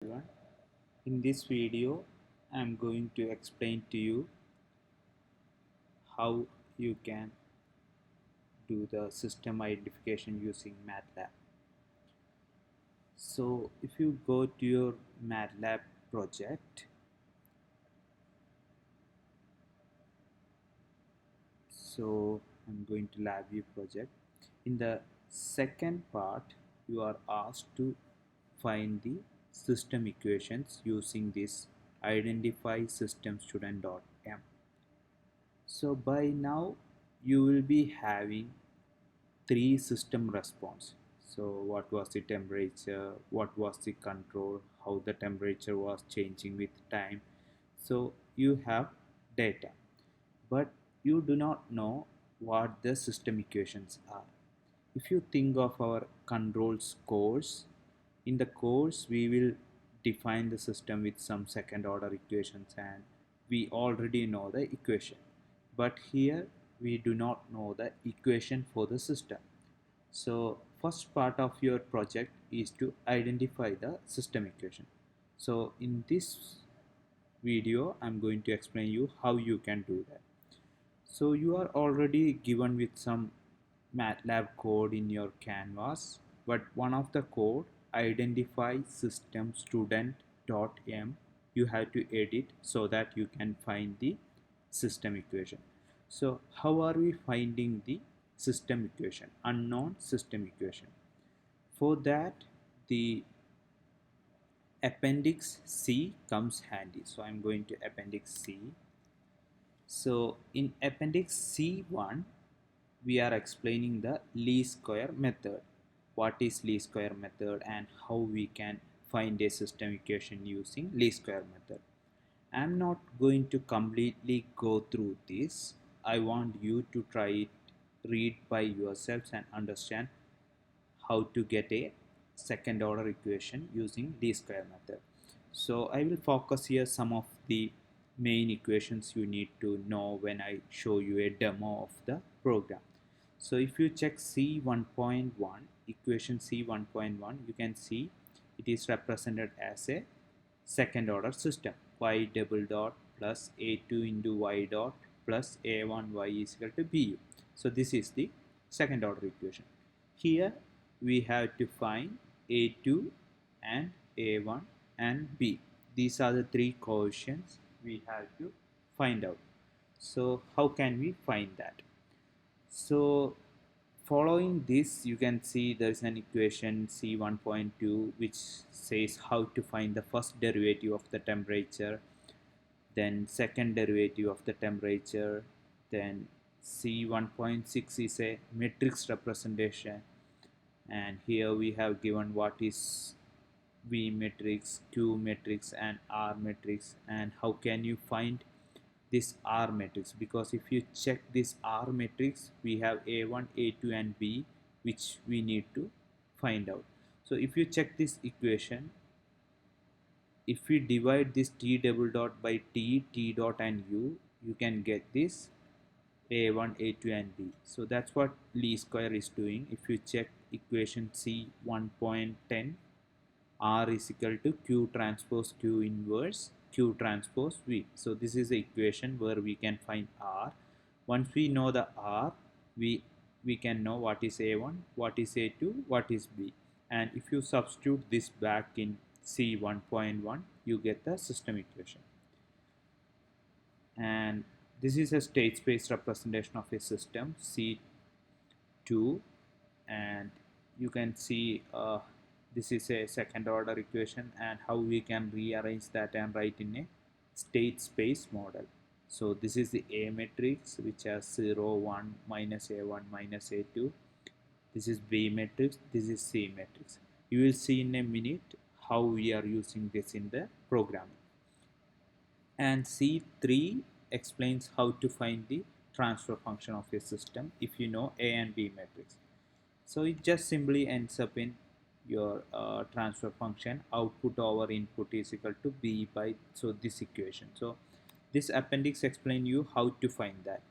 Everyone. In this video, I am going to explain to you how you can do the system identification using MATLAB. So if you go to your MATLAB project, so I'm going to LabVIEW project. In the second part, you are asked to find the system equations using this identify system student.m. So by now you will be having three system response. So what was the temperature, what was the control, how the temperature was changing with time. So you have data, but you do not know what the system equations are. If you think of our controls course, in the course we will define the system with some second order equations and we already know the equation, but here we do not know the equation for the system. So first part of your project is to identify the system equation. So in this video I'm going to explain you how you can do that. So you are already given with some MATLAB code in your canvas, but one of the code identify system student.m you have to edit so that you can find the system equation. So how are we finding the system equation, unknown system equation? For that, the appendix C comes handy. So I'm going to appendix C. So in appendix C1 we are explaining the least square method. What is least square method and how we can find a system equation using least square method. I'm not going to completely go through this. I want you to try it, read by yourselves and understand how to get a second order equation using least square method. So I will focus here some of the main equations you need to know when I show you a demo of the program. So if you check C1.1, equation C1.1, you can see it is represented as a second order system. Y double dot plus A2 into Y dot plus A1 Y is equal to BU. So this is the second order equation. Here we have to find A2 and A1 and B. These are the three coefficients we have to find out. So how can we find that? So following this, you can see there's an equation C1.2 which says how to find the first derivative of the temperature, then second derivative of the temperature, then C1.6 is a matrix representation, and here we have given what is V matrix, Q matrix and R matrix, and how can you find this R matrix, because if you check this R matrix we have A1, A2 and B which we need to find out. So if you check this equation, if we divide this T double dot by T, T dot and U, you can get this A1, A2 and B. So that's what least square is doing. If you check equation C 1.10, R is equal to Q transpose Q inverse Q transpose V. So this is the equation where we can find R. Once we know the R, we can know what is A1, what is A2, what is B. And if you substitute this back in C1.1, you get the system equation. And this is a state space representation of a system C2, and you can see this is a second order equation and how we can rearrange that and write in a state space model. So this is the A matrix which has 0, 1, minus A1, minus A2. This is B matrix, this is C matrix. You will see in a minute how we are using this in the programming. And C3 explains how to find the transfer function of a system if you know A and B matrix. So it just simply ends up in your transfer function output over input is equal to B by, so this equation. So this appendix explain you how to find that,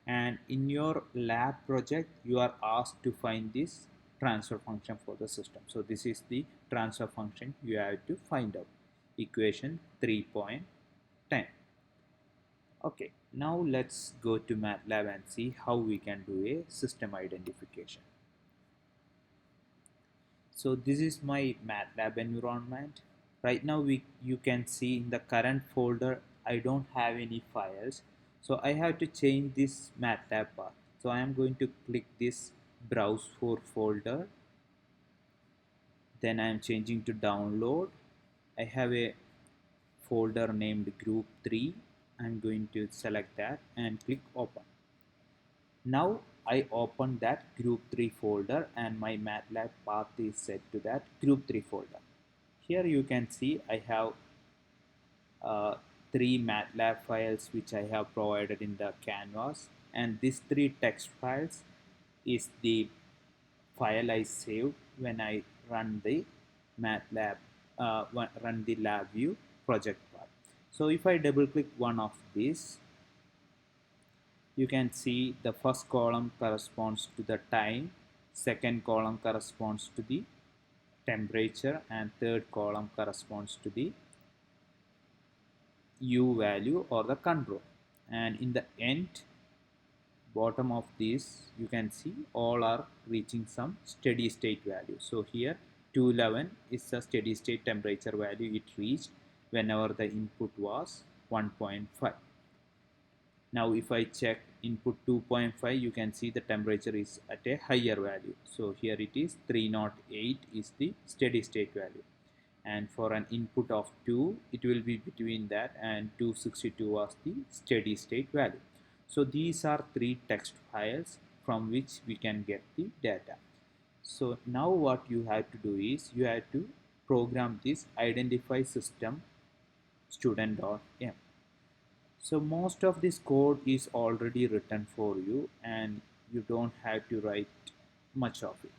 and in your lab project you are asked to find this transfer function for the system. So this is the transfer function you have to find out. equation 3.10. Okay, now let's go to MATLAB and see how we can do a system identification. So this is my MATLAB environment. Right now you can see in the current folder I don't have any files. So I have to change this MATLAB path. So I am going to click this browse for folder. Then I am changing to download. I have a folder named group 3. I'm going to select that and click open. Now I open that group 3 folder and my MATLAB path is set to that group 3 folder. Here you can see I have uh, 3 MATLAB files which I have provided in the canvas, and these 3 text files is the file I saved when I run the MATLAB run the LabVIEW project part. So if I double click one of these, you can see the first column corresponds to the time, second column corresponds to the temperature, and third column corresponds to the U value or the control. And in the end bottom of this you can see all are reaching some steady state value. So here 211 is the steady state temperature value it reached whenever the input was 1.5. Now if I check input 2.5, you can see the temperature is at a higher value. So here it is 308 is the steady state value, and for an input of 2 it will be between that, and 262 was the steady state value. So these are 3 text files from which we can get the data. So now what you have to do is you have to program this identify system student.m. So most of this code is already written for you and you don't have to write much of it.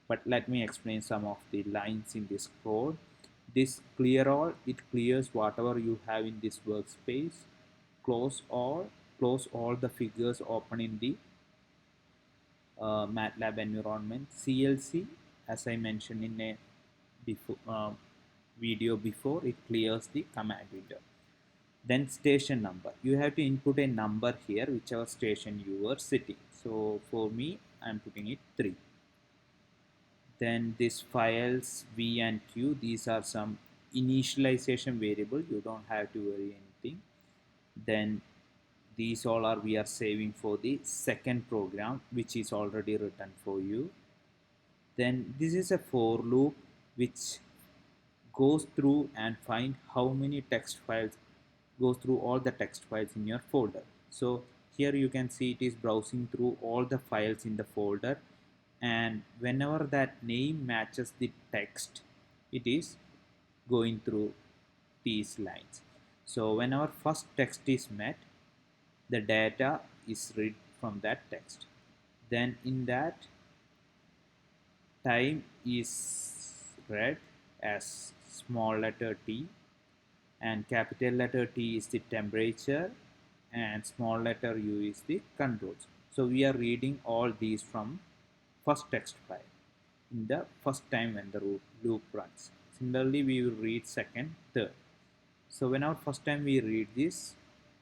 But let me explain some of the lines in this code. This clear all, it clears whatever you have in this workspace. Close all the figures open in the MATLAB environment. CLC, as I mentioned in a video before, it clears the command window. Then station number, you have to input a number here whichever station you are sitting. So for me I'm putting it 3. Then these files v and q, these are some initialization variable, you don't have to worry anything. Then these all are we are saving for the second program which is already written for you. Then this is a for loop which goes through and find how many text files, goes through all the text files in your folder. So here you can see it is browsing through all the files in the folder, and whenever that name matches the text it is going through these lines. So whenever first text is met, the data is read from that text. Then in that time is read as small letter t, and capital letter T is the temperature, and small letter u is the controls. So we are reading all these from first text file in the first time when the loop runs. Similarly we will read second, third. So whenever first time we read this,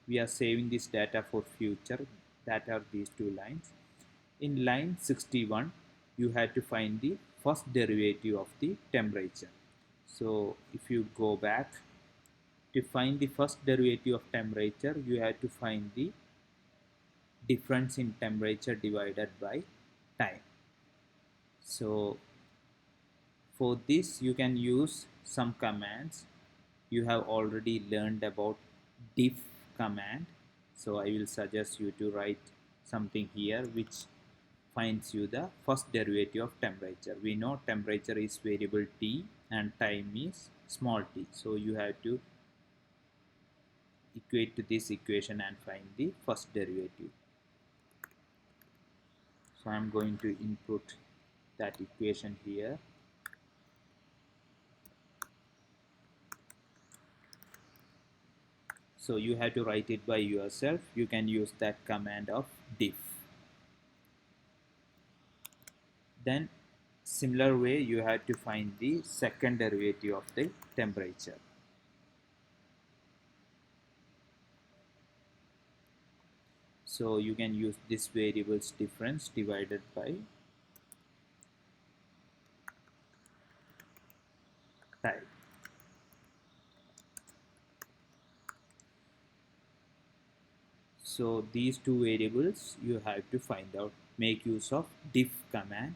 we are saving this data for future. That are these 2 lines. In line 61 you have to find the first derivative of the temperature. So if you go back, to find the first derivative of temperature you have to find the difference in temperature divided by time. So for this you can use some commands. You have already learned about diff command, so I will suggest you to write something here which finds you the first derivative of temperature. We know temperature is variable t and time is small t, so you have to equate to this equation and find the first derivative. So I'm going to input that equation here. So you have to write it by yourself. You can use that command of diff. Then similar way you have to find the second derivative of the temperature. So you can use this variable's difference divided by type. So these two variables you have to find out. Make use of diff command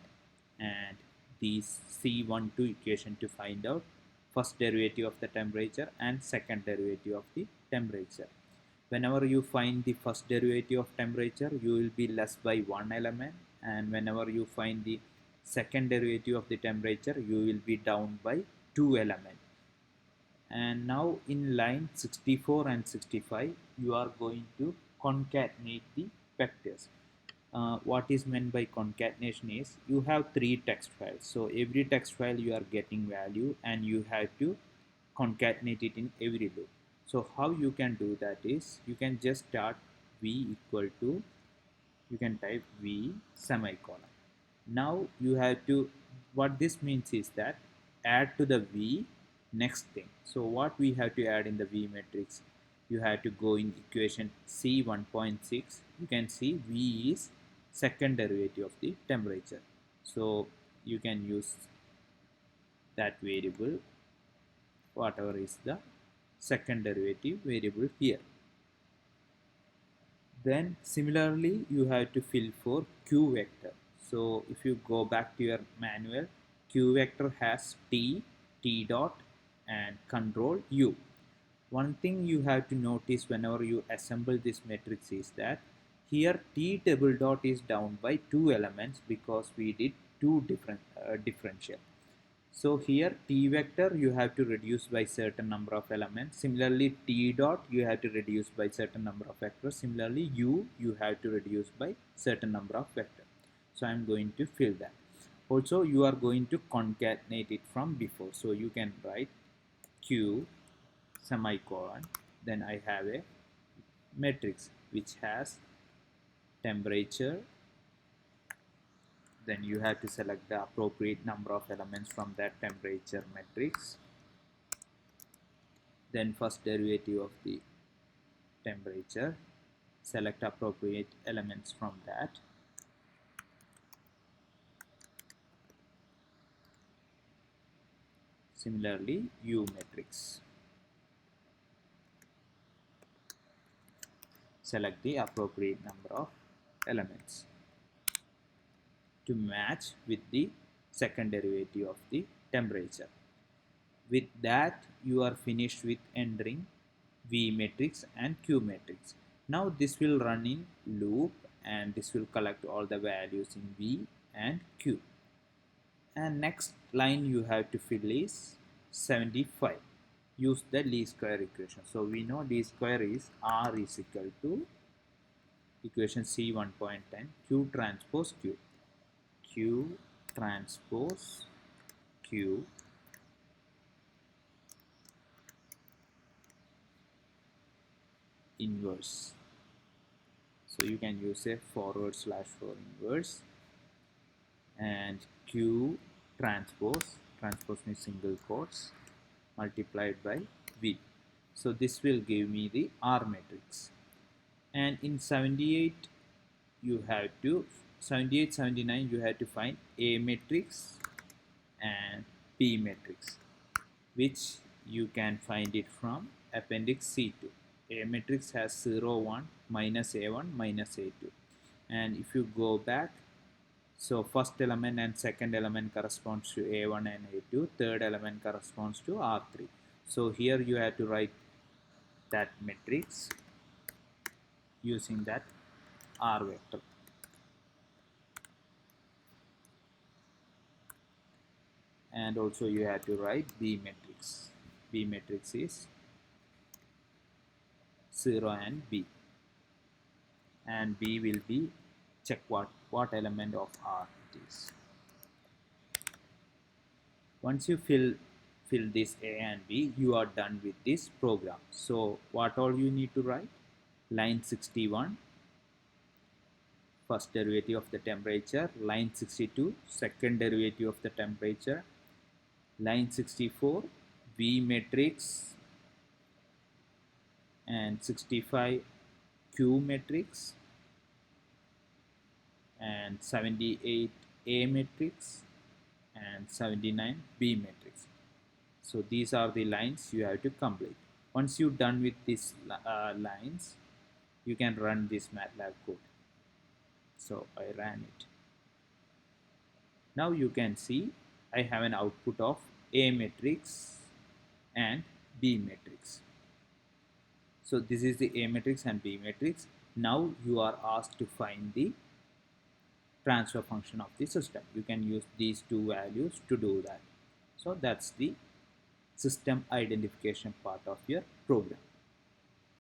and these C12 equation to find out first derivative of the temperature and second derivative of the temperature. Whenever you find the first derivative of temperature, you will be less by one element, and whenever you find the second derivative of the temperature, you will be down by two elements. And now in line 64 and 65 you are going to concatenate the vectors. What is meant by concatenation is you have three text files, so every text file you are getting value and you have to concatenate it in every loop. So how you can do that is you can just start v equal to, you can type v semicolon. Now you have to, what this means is that add to the v next thing. So what we have to add in the v matrix, you have to go in equation c 1.6. You can see v is second derivative of the temperature, so you can use that variable, whatever is the second derivative variable here. Then similarly you have to fill for q vector. So if you go back to your manual, q vector has t, t dot and control u. One thing you have to notice whenever you assemble this matrix is that here t double dot is down by two elements because we did two different differential. So here t vector you have to reduce by certain number of elements. Similarly t dot you have to reduce by certain number of vectors. Similarly you have to reduce by certain number of vectors. So I am going to fill that. Also you are going to concatenate it from before. So you can write q semicolon, then I have a matrix which has temperature, then you have to select the appropriate number of elements from that temperature matrix, then first derivative of the temperature, select appropriate elements from that, similarly u matrix, select the appropriate number of elements to match with the second derivative of the temperature. With that you are finished with entering v matrix and q matrix. Now this will run in loop and this will collect all the values in v and q. And next line you have to fill is 75. Use the least square equation. So we know least square is r is equal to equation c 1.10 q transpose q. Q transpose q inverse. So you can use a forward slash for inverse, and q transpose, transpose means single quotes, multiplied by v. So this will give me the r matrix. And in 78 you have to 78 79 you have to find a matrix and b matrix, which you can find it from appendix C2. A matrix has 0 1 minus a1 minus a2, and if you go back, so first element and second element corresponds to a1 and a2, third element corresponds to r3. So here you have to write that matrix using that r vector. And also you have to write b matrix. B matrix is 0 and b, and b will be check what element of r it is. Once you fill this a and b, you are done with this program. So what all you need to write? Line 61 first derivative of the temperature, line 62 second derivative of the temperature, line 64 v matrix and 65 q matrix, and 78 A matrix and 79 B matrix. So these are the lines you have to complete. Once you're done with these lines, you can run this MATLAB code. So I ran it. Now you can see I have an output of A matrix and B matrix. So this is the A matrix and B matrix. Now you are asked to find the transfer function of the system. You can use these two values to do that. So that's the system identification part of your program.